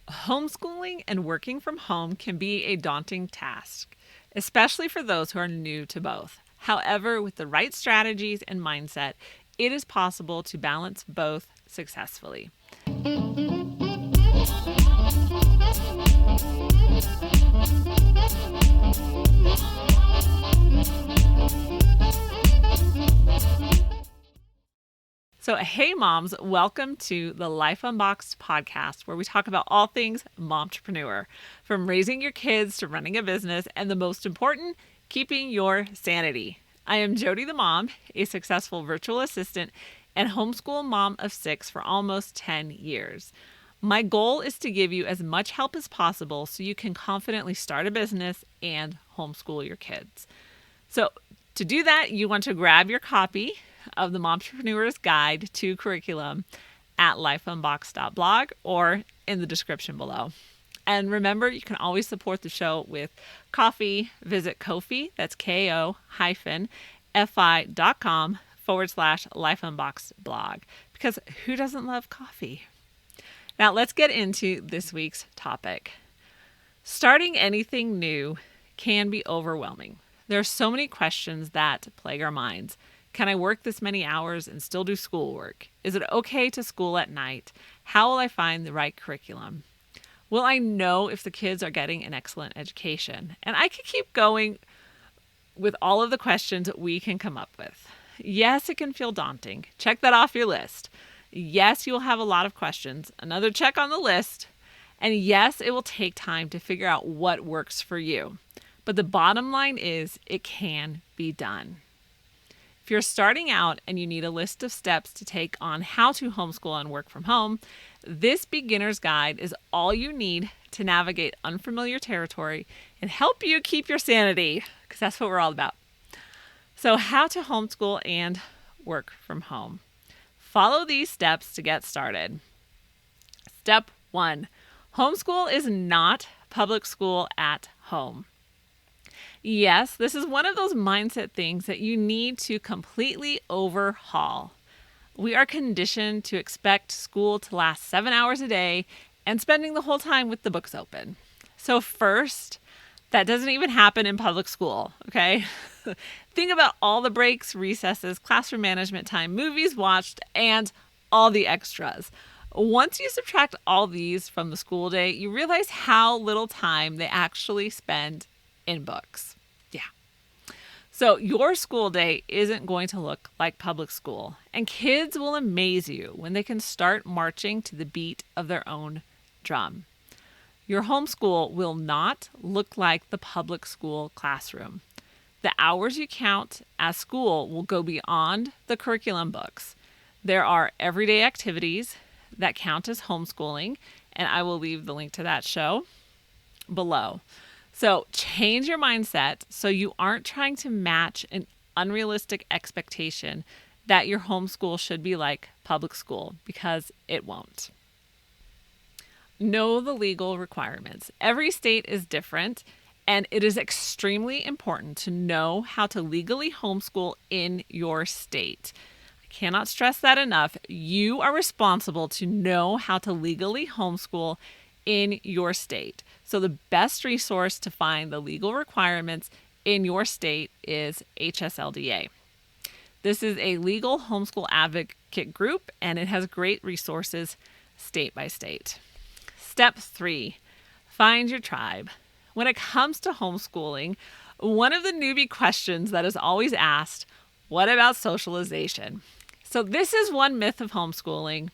Homeschooling and working from home can be a daunting task, especially for those who are new to both. However, with the right strategies and mindset, it is possible to balance both successfully. So, hey moms, welcome to the Life Unboxed podcast, where we talk about all things momtrepreneur, from raising your kids to running a business, and the most important, keeping your sanity. I am Jody the mom, a successful virtual assistant and homeschool mom of 6 for almost 10 years. My goal is to give you as much help as possible so you can confidently start a business and homeschool your kids. So, to do that, you want to grab your copy of the Momtrepreneur's Guide to Curriculum at lifeunboxed.blog or in the description below. And remember, you can always support the show with coffee. Visit Ko-fi, that's ko-fi.com/lifeunboxedblog, because who doesn't love coffee? Now let's get into this week's topic. Starting anything new can be overwhelming. There are so many questions that plague our minds. Can I work this many hours and still do schoolwork? Is it okay to school at night? How will I find the right curriculum? Will I know if the kids are getting an excellent education? And I could keep going with all of the questions we can come up with. Yes, it can feel daunting. Check that off your list. Yes, you will have a lot of questions. Another check on the list. And yes, it will take time to figure out what works for you. But the bottom line is it can be done. If you're starting out and you need a list of steps to take on how to homeschool and work from home, this beginner's guide is all you need to navigate unfamiliar territory and help you keep your sanity, because that's what we're all about. So, how to homeschool and work from home. Follow these steps to get started. Step 1. Homeschool is not public school at home. Yes, this is one of those mindset things that you need to completely overhaul. We are conditioned to expect school to last 7 hours a day and spending the whole time with the books open. So first, that doesn't even happen in public school, okay? Think about all the breaks, recesses, classroom management time, movies watched, and all the extras. Once you subtract all these from the school day, you realize how little time they actually spend in books. Yeah. So your school day isn't going to look like public school, and kids will amaze you when they can start marching to the beat of their own drum. Your homeschool will not look like the public school classroom. The hours you count as school will go beyond the curriculum books. There are everyday activities that count as homeschooling, and I will leave the link to that show below. So change your mindset so you aren't trying to match an unrealistic expectation that your homeschool should be like public school, because it won't. Know the legal requirements. Every state is different, and it is extremely important to know how to legally homeschool in your state. I cannot stress that enough. You are responsible to know how to legally homeschool in your state. So the best resource to find the legal requirements in your state is HSLDA. This is a legal homeschool advocate group, and it has great resources state by state. Step 3, find your tribe. When it comes to homeschooling, one of the newbie questions that is always asked, what about socialization? So this is one myth of homeschooling.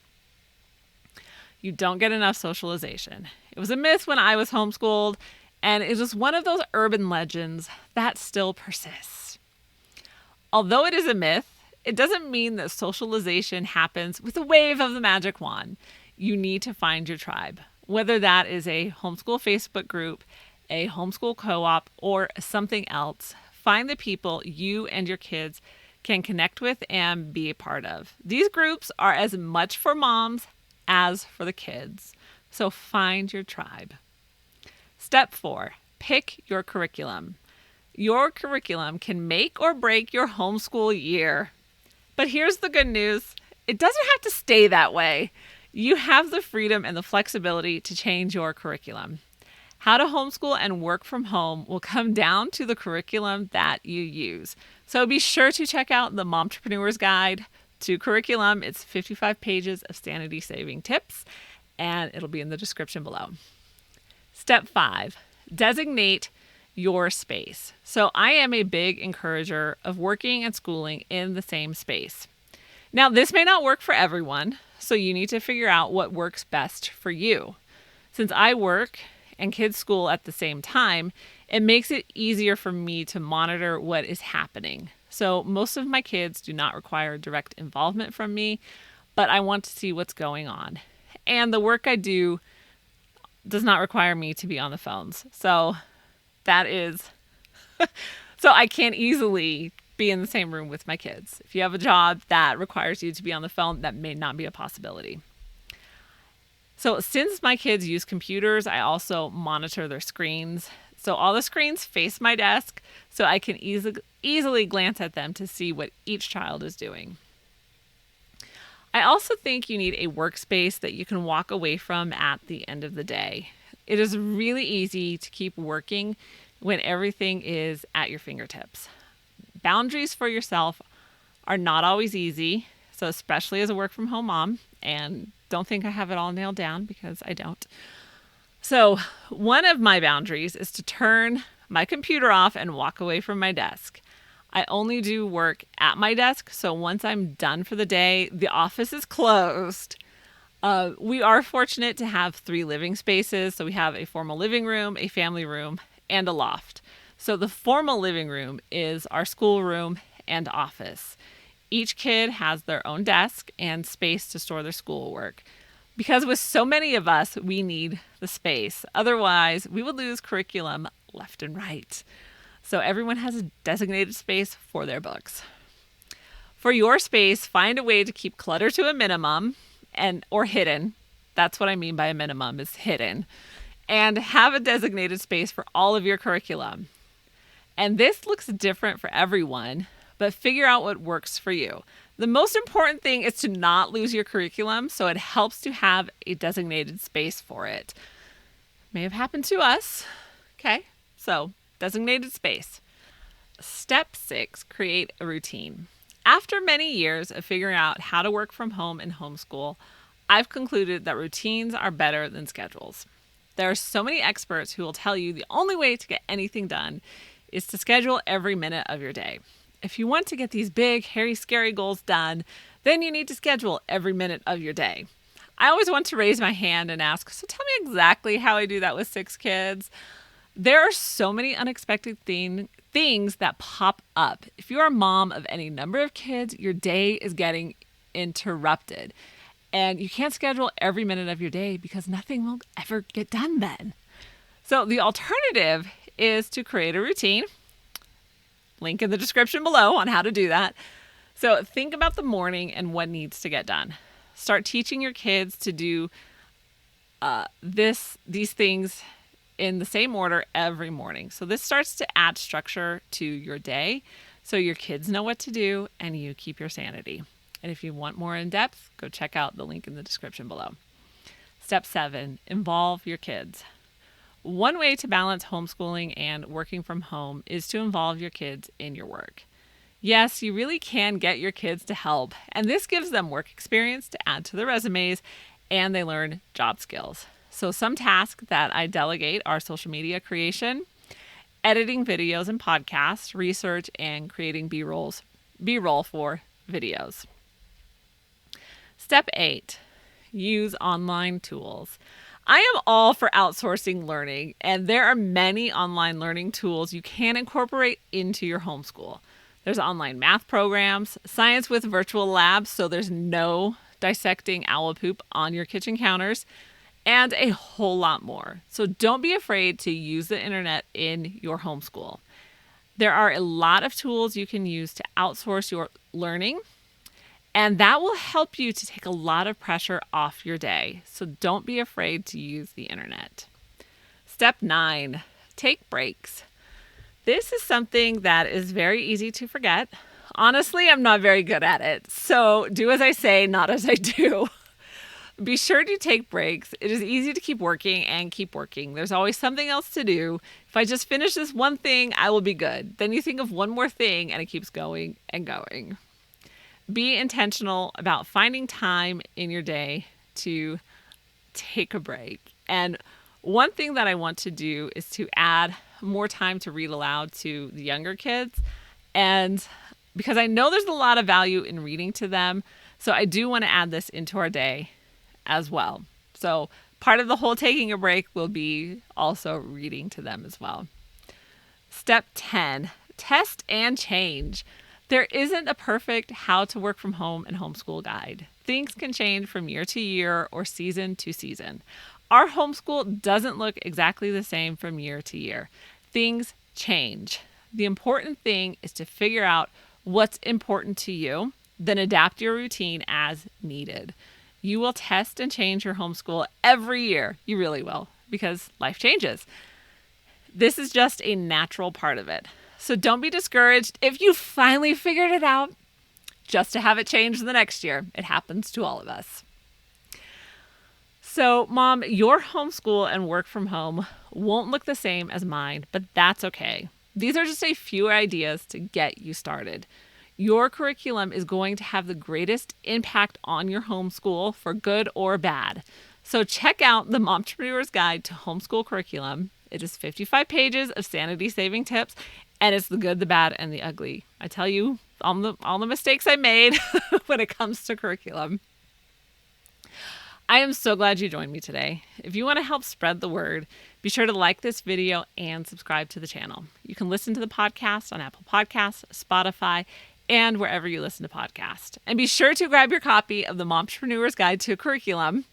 You don't get enough socialization. It was a myth when I was homeschooled, and it was one of those urban legends that still persists. Although it is a myth, it doesn't mean that socialization happens with a wave of the magic wand. You need to find your tribe, whether that is a homeschool Facebook group, a homeschool co-op, or something else. Find the people you and your kids can connect with and be a part of. These groups are as much for moms as for the kids. So find your tribe. Step 4, pick your curriculum. Your curriculum can make or break your homeschool year. But here's the good news. It doesn't have to stay that way. You have the freedom and the flexibility to change your curriculum. How to homeschool and work from home will come down to the curriculum that you use. So be sure to check out the Momtrepreneur's Guide to Curriculum. It's 55 pages of sanity saving tips, and it'll be in the description below. Step 5, designate your space. So I am a big encourager of working and schooling in the same space. Now, this may not work for everyone, so you need to figure out what works best for you. Since I work and kids school at the same time, it makes it easier for me to monitor what is happening. So most of my kids do not require direct involvement from me, but I want to see what's going on. And the work I do does not require me to be on the phones. So that is, so I can't easily be in the same room with my kids. If you have a job that requires you to be on the phone, that may not be a possibility. So since my kids use computers, I also monitor their screens. So all the screens face my desk, so I can easily glance at them to see what each child is doing. I also think you need a workspace that you can walk away from at the end of the day. It is really easy to keep working when everything is at your fingertips. Boundaries for yourself are not always easy, so especially as a work from home mom, and don't think I have it all nailed down because I don't. So one of my boundaries is to turn my computer off and walk away from my desk. I only do work at my desk, so once I'm done for the day, the office is closed. We are fortunate to have 3 living spaces. So we have a formal living room, a family room, and a loft. So the formal living room is our schoolroom and office. Each kid has their own desk and space to store their schoolwork. Because with so many of us, we need the space. Otherwise, we would lose curriculum left and right. So everyone has a designated space for their books. For your space, find a way to keep clutter to a minimum or hidden. That's what I mean by a minimum, is hidden. And have a designated space for all of your curriculum. And this looks different for everyone, but figure out what works for you. The most important thing is to not lose your curriculum, so it helps to have a designated space for it. May have happened to us. Okay, so designated space. Step 6, create a routine. After many years of figuring out how to work from home and homeschool, I've concluded that routines are better than schedules. There are so many experts who will tell you the only way to get anything done is to schedule every minute of your day. If you want to get these big, hairy, scary goals done, then you need to schedule every minute of your day. I always want to raise my hand and ask, so tell me exactly how I do that with 6 kids. There are so many unexpected things that pop up. If you're a mom of any number of kids, your day is getting interrupted. And you can't schedule every minute of your day because nothing will ever get done then. So the alternative is to create a routine. Link in the description below on how to do that. So think about the morning and what needs to get done. Start teaching your kids to do these things in the same order every morning. So this starts to add structure to your day so your kids know what to do and you keep your sanity. And if you want more in depth, go check out the link in the description below. Step 7, involve your kids. One way to balance homeschooling and working from home is to involve your kids in your work. Yes, you really can get your kids to help, and this gives them work experience to add to their resumes, and they learn job skills. So some tasks that I delegate are social media creation, editing videos and podcasts, research, and creating B-roll for videos. Step 8, use online tools. I am all for outsourcing learning, and there are many online learning tools you can incorporate into your homeschool. There's online math programs, science with virtual labs, so there's no dissecting owl poop on your kitchen counters, and a whole lot more. So don't be afraid to use the internet in your homeschool. There are a lot of tools you can use to outsource your learning, and that will help you to take a lot of pressure off your day. So don't be afraid to use the internet. Step 9, take breaks. This is something that is very easy to forget. Honestly, I'm not very good at it. So do as I say, not as I do. Be sure to take breaks. It is easy to keep working and keep working. There's always something else to do. If I just finish this one thing, I will be good. Then you think of one more thing and it keeps going and going. Be intentional about finding time in your day to take a break. And one thing that I want to do is to add more time to read aloud to the younger kids. And because I know there's a lot of value in reading to them, so I do want to add this into our day as well. So part of the whole taking a break will be also reading to them as well. Step 10, test and change. There isn't a perfect how to work from home and homeschool guide. Things can change from year to year or season to season. Our homeschool doesn't look exactly the same from year to year. Things change. The important thing is to figure out what's important to you, then adapt your routine as needed. You will test and change your homeschool every year. You really will, because life changes. This is just a natural part of it. So don't be discouraged if you finally figured it out just to have it change the next year. It happens to all of us. So, Mom, your homeschool and work from home won't look the same as mine, but that's okay. These are just a few ideas to get you started. Your curriculum is going to have the greatest impact on your homeschool for good or bad. So check out the Momtrepreneur's Guide to Homeschool Curriculum. It is 55 pages of sanity-saving tips, and it's the good, the bad, and the ugly. I tell you all the mistakes I made when it comes to curriculum. I am so glad you joined me today. If you want to help spread the word, be sure to like this video and subscribe to the channel. You can listen to the podcast on Apple Podcasts, Spotify, and wherever you listen to podcasts. And be sure to grab your copy of the Momtrepreneur's Guide to Curriculum.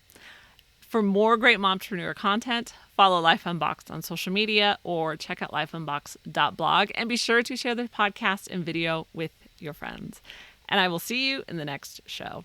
For more great Momtrepreneur content, follow Life Unboxed on social media or check out lifeunboxed.blog. And be sure to share the podcast and video with your friends. And I will see you in the next show.